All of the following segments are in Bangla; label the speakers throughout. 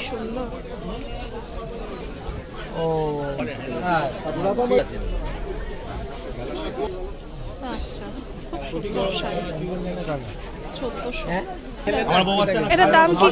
Speaker 1: সুন্দর।
Speaker 2: ও
Speaker 1: আচ্ছা, খুব সুন্দর শাড়ি। 1400। এটার দাম কি?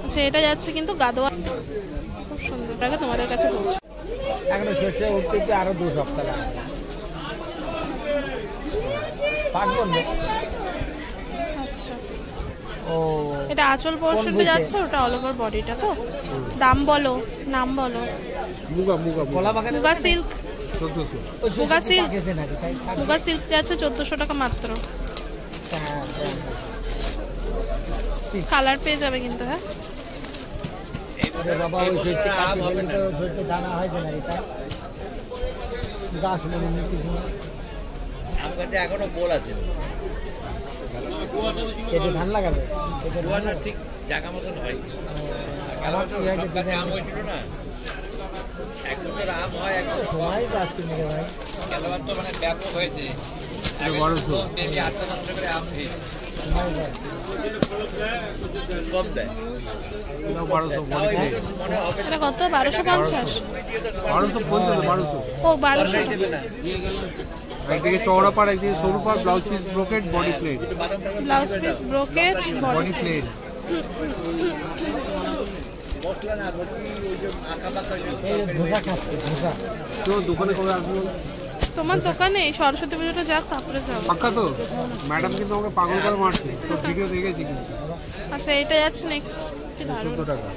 Speaker 1: আচ্ছা, এটা যাচ্ছে কিন্তু গাদোয়া। খুব সুন্দর। টাকা তোমাদের কাছে পৌঁছে।
Speaker 2: এখনো শেষে উঠতে আরো 2 সপ্তাহ লাগবে।
Speaker 1: আচ্ছা,
Speaker 2: ও
Speaker 1: এটা আঁচল পোর্শনটা যাচ্ছে, ওটা অল ওভার বডিটা। তো দাম বলো, নাম বলো। মুগা সিল্ক। মুগা সিল্ক যাচ্ছে 1400 টাকা মাত্র। কালার পেয়ে যাবে কিন্তু। হ্যাঁ,
Speaker 3: এখনো বল আছে
Speaker 2: ধান লাগাবে
Speaker 3: ঠিক জায়গা মতন হয়। আম হয়েছিল না, এক বছর আম হয়, এক সময় যাচ্ছে ভাই। খেলোয়াড় তো মানে ব্যাপক হয়েছে, আম কম দেয়।
Speaker 1: কত? 1250। ও 1200।
Speaker 4: একদিকে চওড়া পাড়, একদিকে সরু পাড়, blouse piece brocade, body plain.
Speaker 1: Blouse piece brocade, body
Speaker 4: plain. দোকানে কবে আসবো?
Speaker 1: তোমার দোকানে সরস্বতী পুজোটা যাক, তারপরে যাবো।
Speaker 4: পাক্কা তো? ম্যাডাম কিন্তু আমাকে পাগল করে মারছে, তো ভিডিও দেখেছি কিন্তু।
Speaker 1: আচ্ছা, এটা যাচ্ছে নেক্সট। কি দারুণ।
Speaker 4: 14 টাকা।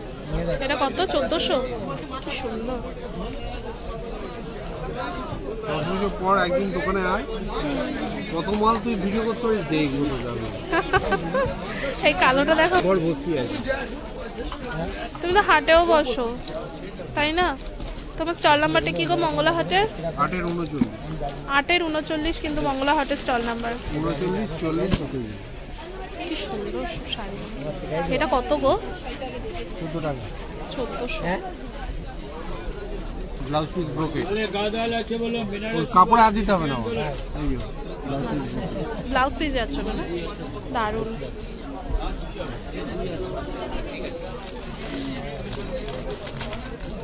Speaker 1: এটা কত? 1400। কি সুন্দর।
Speaker 4: 10 বছর পর একদিন দোকানে আয়, কত মাল তুই ভিডিও করতে পারিস দেখবো তো যাবে।
Speaker 1: এই কালোটা দেখো,
Speaker 4: বড় ভর্তি আছে।
Speaker 1: তুমি তো হাটেও বসো, তাই না? তোমার স্টল নাম্বারটা কি গো? মঙ্গলা হাটের
Speaker 4: 8 এর 39।
Speaker 1: 8 এর 39 কিন্তু মঙ্গলা হাটের স্টল নাম্বার।
Speaker 4: 39, 40, 45।
Speaker 1: কি সুন্দর শাড়ি। এটা কত গো?
Speaker 4: 14 টাকা।
Speaker 1: 1400।
Speaker 4: Blouse piece brocade. কাপড়ে হাত দিতে হবে না।
Speaker 1: ব্লাউজ পিস যাচ্ছে মানে দারুণ।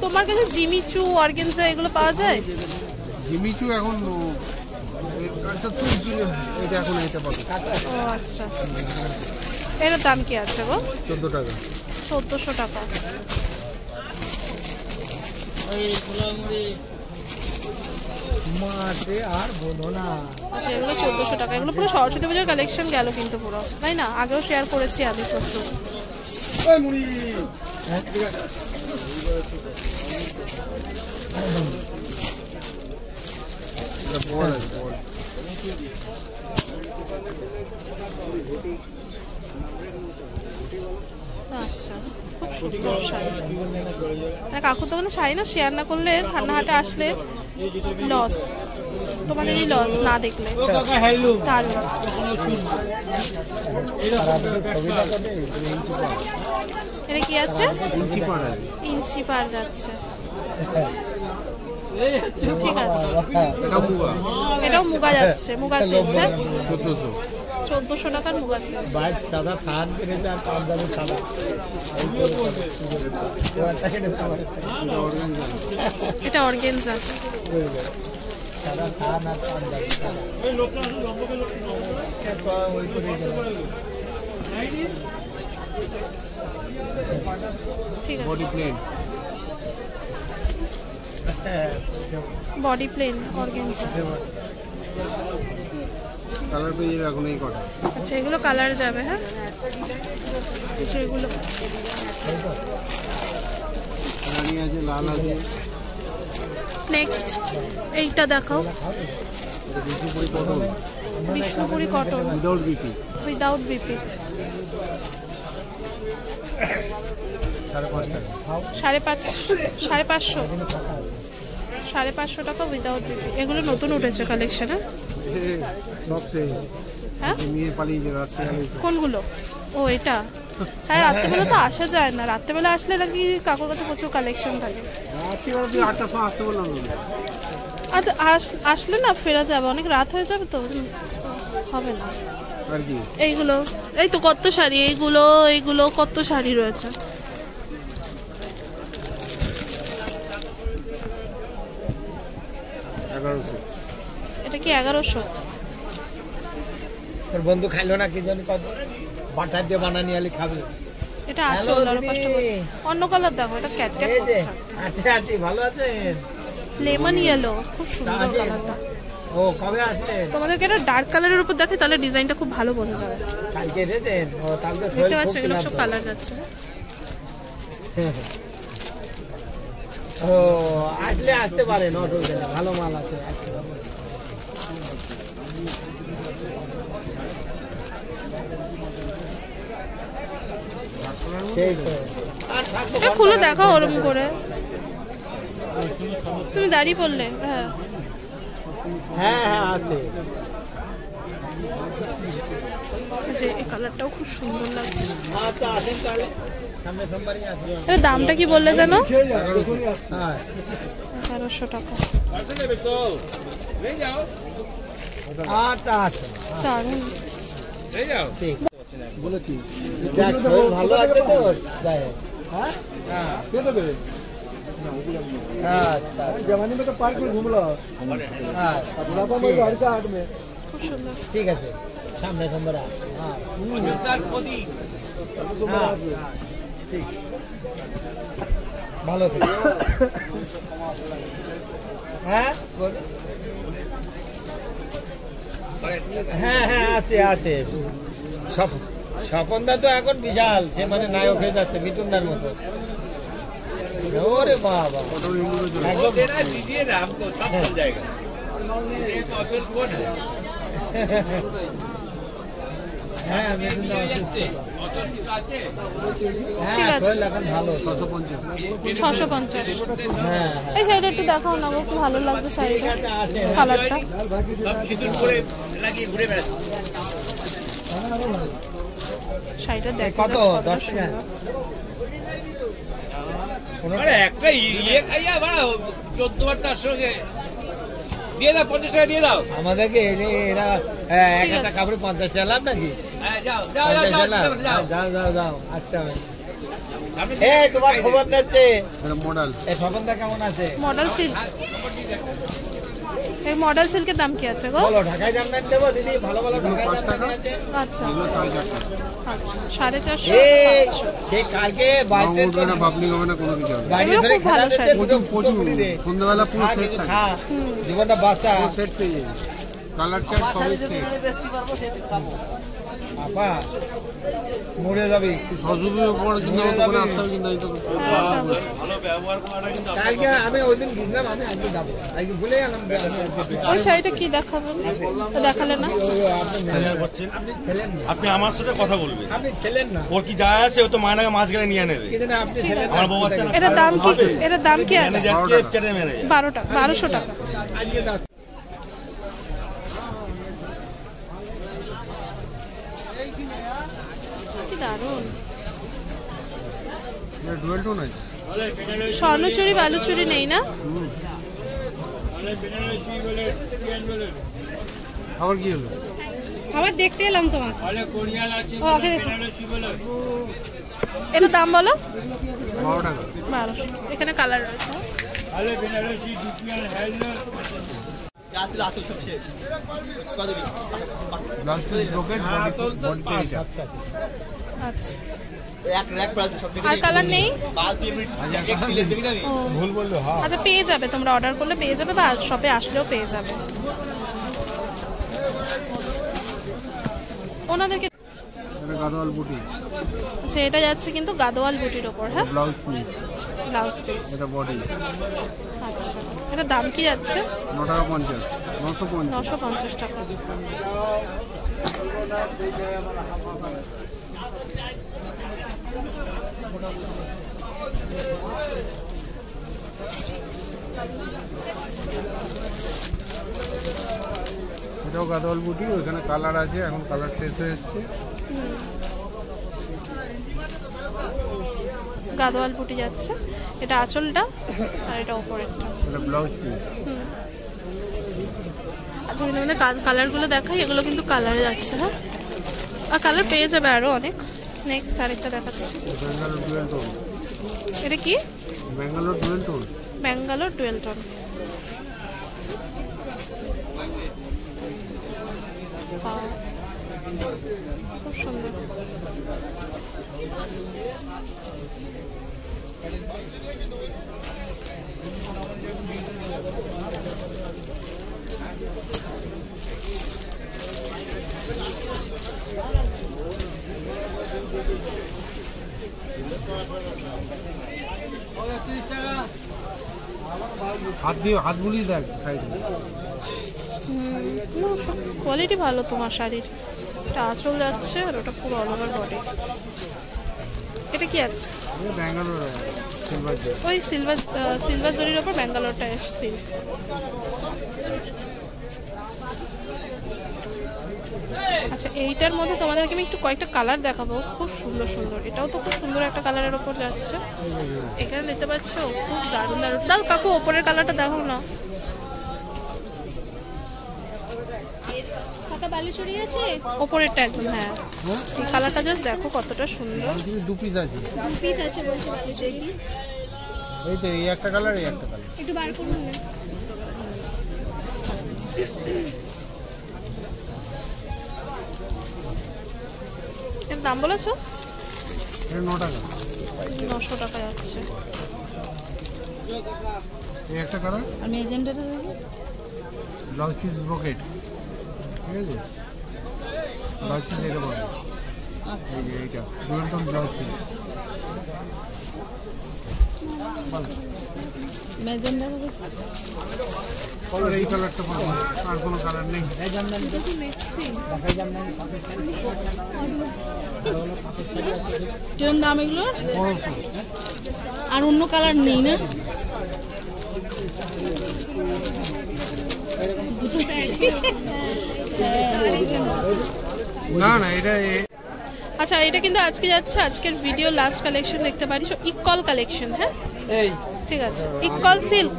Speaker 1: তোমার কাছে জিমিচু, অর্গানজা এগুলো পাওয়া যায়?
Speaker 4: জিমিচু এখন এটা এখন এটা পাবে।
Speaker 1: ও আচ্ছা, এটার দাম কি আছে গো?
Speaker 4: 14 টাকা।
Speaker 1: 1400 টাকা।
Speaker 2: আর বলো না।
Speaker 1: আচ্ছা, এগুলো 1400 টাকা। এগুলো পুরো সরস্বতী পুজোর কালেকশন গেল কিন্তু পুরো, তাই না? আগেও শেয়ার করেছি আমি প্রচুর। আচ্ছা, খুব সুন্দর শাড়ি। কাকুর দোকানে শাড়ি না শেয়ার না করলে, খান্নাহাটে আসলে লস, তোমাদেরই লস না দেখলে। দারুণ। এটা কি আছে? ইঞ্চি পার যাচ্ছে। ঠিক আছে, এটাও মুগা যাচ্ছে। মুগা সিল্ক। 1400 টাকার মুগা সিল্ক।
Speaker 2: সাদা থান কিনেছে আর পাঞ্জাবি সাদা।
Speaker 1: এটা অর্গানজা।
Speaker 2: সাদা থান আর পাঞ্জাবি।
Speaker 1: ঠিক আছে।
Speaker 4: Body plain.
Speaker 1: Body plain organza.
Speaker 4: Colour পেয়ে যাবে এখন এই কটা।
Speaker 1: আচ্ছা, এগুলো কালার যাবে। হ্যাঁ, এগুলো
Speaker 4: রানী আছে, লাল আছে।
Speaker 1: নেক্সট এইটা দেখাও।
Speaker 4: Bishnupuri cotton.
Speaker 1: Bishnupuri cotton
Speaker 4: without BP.
Speaker 1: Without BP. 550 টাকা উইদাউট বিপি। এগুলো নতুন উঠেছে কালেকশনে। হ্যাঁ, কোনগুলো? ও এটা। হ্যাঁ, রাত্রেবেলা তো আসা যায় না। রাত্রেবেলা আসলে নাকি কাকুর কাছে প্রচুর কালেকশন থাকে। আসলে না ফেরা যাবে, অনেক রাত হয়ে যাবে তো হবে না।
Speaker 4: আর কি
Speaker 1: এইগুলো এই তো কত শাড়ি, এইগুলো কত শাড়ি রয়েছে। এটা কি 1100?
Speaker 2: তোর বন্ধু খাইলো না কি জানি কত বাটার দিয়ে বানানি আলি খাবে।
Speaker 1: এটা আছে ওলার পাঁচটা অন্য কালার দেখো, এটা ক্যাটক্যাট করছে।
Speaker 2: আচ্ছা আচ্ছা ভালো আছেন।
Speaker 1: লেমন ইয়েলো খুব সুন্দর কালারটা।
Speaker 2: ও কবে আসবে?
Speaker 1: তোমাদেরকে এটা ডার্ক কালারের উপর দেখে তাহলে ডিজাইনটা খুব ভালো বোঝা যাবে।
Speaker 2: কালকে দেন। ও তাহলে তো
Speaker 1: দেখতে পাচ্ছ এগুলো সব কালার যাচ্ছে।
Speaker 2: ও আসলে আসতে পারেন, অসুবিধা নেই, ভালো মাল আছে। সেই তো
Speaker 1: এটা খুলে দেখো ওরম করে। তুমি দাঁড়িয়ে পড়লে? হ্যাঁ
Speaker 2: হ্যাঁ হ্যাঁ আছে।
Speaker 1: যে এই কালারটাও খুব সুন্দর লাগছে।
Speaker 2: আচ্ছা আসেন তাহলে সামনে সোমবারই আসবে।
Speaker 1: এর দামটা কি বললে জানো?
Speaker 2: হ্যাঁ
Speaker 1: 1100 টাকা।
Speaker 2: আচ্ছা আচ্ছা
Speaker 1: দারুণ।
Speaker 2: ঠিক বলেছি। ভালো আছে তো? হ্যাঁ কে দেবে? अच्छा जवानी में तो पार्क में घूम लो। हाँ बुढ़ापा में गाड़ी से हाट में।
Speaker 1: খুব সুন্দর।
Speaker 2: ठीक है सामने नंबर आ। हाँ ठीक ভালো থেকে। হ্যাঁ হ্যাঁ হ্যাঁ আছে আছে। স্বপনদা তো এখন বিশাল, সে মানে নায়ক হয়ে যাচ্ছে মিঠুনদার মতো। ওরে বাবা হ্যাঁ ভালো
Speaker 1: 650।
Speaker 2: হ্যাঁ
Speaker 1: এই শাড়িটা একটু দেখাও না গো, খুব ভালো লাগছে শাড়িটা, কালারটা। শাড়িটা দেখো
Speaker 2: কত? 10 টাকা।
Speaker 3: একটা ইয়ে খাইয়া বাড়া 14 বার তার সঙ্গে দিয়ে দাও, 50 টাকা দিয়ে দাও
Speaker 2: আমাদেরকে এরা এক একটা কাপড়ে 50 টাকা লাভ নাকি?
Speaker 3: যাও যাও
Speaker 2: 50 টাকা লাভ? যাও যাও যাও আসতে হবে। এই তোমার খবর নিচ্ছে
Speaker 4: মডেল
Speaker 2: এই স্বপনদা কেমন আছে?
Speaker 1: Model silk. এই মডেল সিল্কের দাম কি আছে গো?
Speaker 2: বলো ঢাকায় জামদানি দেবো দিদি, ভালো ভালো ঢাকায়
Speaker 4: 5 টাকা।
Speaker 2: জামদানি আছে।
Speaker 1: আচ্ছা
Speaker 4: 4.5 টাকা।
Speaker 1: আচ্ছা 450
Speaker 2: এই
Speaker 1: 500।
Speaker 2: সে কালকে
Speaker 4: উঠবে না, বাবলি হবে না, কোনো কিছু হবে না।
Speaker 2: বাড়ি
Speaker 1: এগুলো
Speaker 2: ধরে
Speaker 1: খুব ভালো
Speaker 2: খেলা
Speaker 1: শাড়ি।
Speaker 2: দিতে
Speaker 4: প্রচুর সন্ধ্যাবেলা পুরো সেট থাকে,
Speaker 2: খা জীবনটা বাঁচা।
Speaker 4: পুরো সেট পেয়ে যাবে। কালার চার্ট সবই সেট।
Speaker 2: আপা মরে যাবি।
Speaker 4: সজুবিও পরে কিন্তু আমার দোকানে আসতে হবে, কিন্তু আমি তো
Speaker 1: হ্যাঁ, যাবো।
Speaker 2: কালকে আমি ওই দিন বুঝলাম, আমি আজকে যাবো, আজকে ভুলে গেলাম যে আমি আজকে
Speaker 1: ওই শাড়িটা কি দেখাবেন? দেখালে না?
Speaker 5: আপনি আমার সাথে কথা বলবেন,
Speaker 2: আপনি ছিলেন না
Speaker 5: ওর কি যায় আছে, ও তো মায়নাকে মাঝখানে নিয়ে নেবে।
Speaker 2: কিন্তু আপনি
Speaker 1: ঠিক
Speaker 2: ছিলেন
Speaker 1: আছে।
Speaker 5: আমার বউ বাচ্চা না,
Speaker 1: এটার দাম কি? এটার দাম কি আছে?
Speaker 5: ম্যানেজারকে চেটে মেরে যায়।
Speaker 1: 12 টাকা, 1200 টাকা।
Speaker 2: আজকে দাও।
Speaker 1: কি দারুণ।
Speaker 4: ডুয়েল টোন আছে।
Speaker 1: স্বর্ণচুরি বালুচুরি নেই না?
Speaker 4: আবার কি হলো?
Speaker 1: আবার দেখতে এলাম তোমাকে। ও আগে দেখো। এটার দাম বলো?
Speaker 4: 12 টাকা।
Speaker 1: 1200। এখানে কালার রয়েছে।
Speaker 4: Last brocade body page.
Speaker 1: আচ্ছা আর কালার নেই? ও,
Speaker 2: ভুল বললো। হ্যাঁ
Speaker 1: আচ্ছা পেয়ে যাবে, তোমরা অর্ডার করলে পেয়ে যাবে বা শপে আসলেও পেয়ে যাবে। ওনাদেরকে
Speaker 4: এটা গাদওয়াল বুটি,
Speaker 1: আচ্ছা এটা যাচ্ছে কিন্তু গাদোয়াল বুটির ওপর। হ্যাঁ
Speaker 4: ব্লাউজ পিস,
Speaker 1: ব্লাউজ পিস।
Speaker 4: এটা বডি।
Speaker 1: আচ্ছা এটা দাম কি যাচ্ছে?
Speaker 4: 9 টাকা 50, 950।
Speaker 1: 950 টাকা।
Speaker 4: এটাও গাদওয়াল বুটি, ওখানে কালার আছে, এখন কালার শেষ হয়ে এসছে।
Speaker 1: গাদোয়াল বুটি যাচ্ছে, এটা আঁচলটা আর এটা ওপরেরটা।
Speaker 4: এটা ব্লাউজ পিস।
Speaker 1: আচ্ছা কিন্তু আমাদের কালারগুলো দেখাই, এগুলো কিন্তু কালার যাচ্ছে। হ্যাঁ আর কালার পেয়ে যাবে আরো অনেক। নেক্সট আরেকটা দেখাচ্ছি।
Speaker 4: Bangalore dual tone.
Speaker 1: এটা কি?
Speaker 4: Bangalore dual tone.
Speaker 1: Bangalore dual tone. খুব সুন্দর।
Speaker 4: হাত বুলিয়ে দেখ সাইডে।
Speaker 1: কোয়ালিটি ভালো তোমার শাড়ির। এটা আঁচল যাচ্ছে আর ওটা পুরো অল ওভার বডি। এটা কি আছে?
Speaker 4: ব্যাঙ্গালোর সিলভার জরি।
Speaker 1: ওই সিলভার জরির ওপর ব্যাঙ্গালোরটা এসছে। আচ্ছা এইটার মধ্যে তোমাদেরকে আমি একটু কয়েকটা কালার দেখাবো, খুব সুন্দর সুন্দর। এটাও তো খুব সুন্দর একটা কালারের ওপর যাচ্ছে। এখানে দেখতে পাচ্ছ খুব দারুণ দারুণ। দাও কাকু ওপরের কালারটা দেখো না। ওপরেরটা একদম, হ্যাঁ এই কালারটা জাস্ট দেখো কতটা সুন্দর।
Speaker 4: দু পিস আছে,
Speaker 1: বলছে বালুচরি।
Speaker 4: এই তো এই একটা কালার, এই একটা কালার।
Speaker 1: একটু বার করুন। এর দাম বলেছো?
Speaker 4: 9 টাকা।
Speaker 1: 900 টাকা যাচ্ছে।
Speaker 4: এই একটা কালার।
Speaker 1: আমি এজেন্টটা দেবো।
Speaker 4: ব্লাউজ পিস ব্রোকেট, ঠিক আছে? ব্লাউজ পিস এটা বলো। আচ্ছা এইটা dual tone blouse piece.
Speaker 1: Magenta হবে।
Speaker 4: আর এই কালারটা পাবো, আর কোনো কালার নেই।
Speaker 1: কিরম দাম এগুলো?
Speaker 4: 1200।
Speaker 1: আর অন্য কালার নেই না?
Speaker 4: না না এটা
Speaker 1: আচ্ছা এটা কিন্তু আজকে যাচ্ছে আজকের ভিডিও লাস্ট কালেকশন দেখতে পাচ্ছ ইকল কালেকশন। হ্যাঁ
Speaker 2: এই
Speaker 1: ঠিক আছে, ইকল সিল্ক।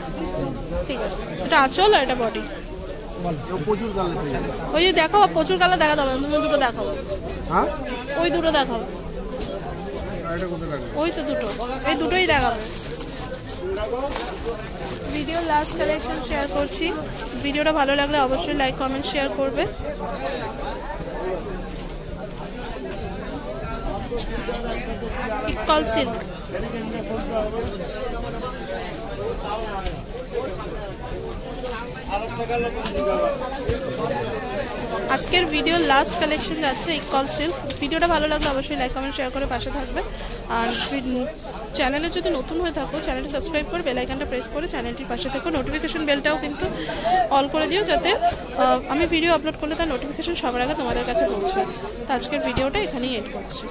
Speaker 1: ঠিক আছে, এটা আঁচল আর এটা বডি।
Speaker 4: প্রচুর কালার পেয়ে যাবে।
Speaker 1: ওই যে দেখো প্রচুর কালার দেখাতে হবে, তুমি দুটো দেখাবো।
Speaker 4: হ্যাঁ
Speaker 1: ওই দুটো দেখাবো।
Speaker 4: এটা কোথায় লাগবে?
Speaker 1: ওই তো দুটো, এই দুটোই দেখাবো। ভিডিও লাস্ট কালেকশন শেয়ার করছি। ভিডিওটা ভালো লাগলে অবশ্যই লাইক কমেন্ট শেয়ার করবে। Equal silk. আজকের ভিডিও লাস্ট কালেকশন যাচ্ছে ইকল সিল্ক। ভিডিওটা ভালো লাগলে অবশ্যই লাইক কমেন্ট শেয়ার করে পাশে থাকবে। আর চ্যানেলে যদি নতুন হয়ে থাকো চ্যানেলটি সাবস্ক্রাইব করে বেল আইকনটা প্রেস করে চ্যানেলটির পাশে থাকো। নোটিফিকেশন বেলটাও কিন্তু অল করে দিও, যাতে আমি ভিডিও আপলোড করলে তার নোটিফিকেশন সবার আগে তোমাদের কাছে পৌঁছায়। তো আজকের ভিডিওটা এখানেই এন্ড করছি।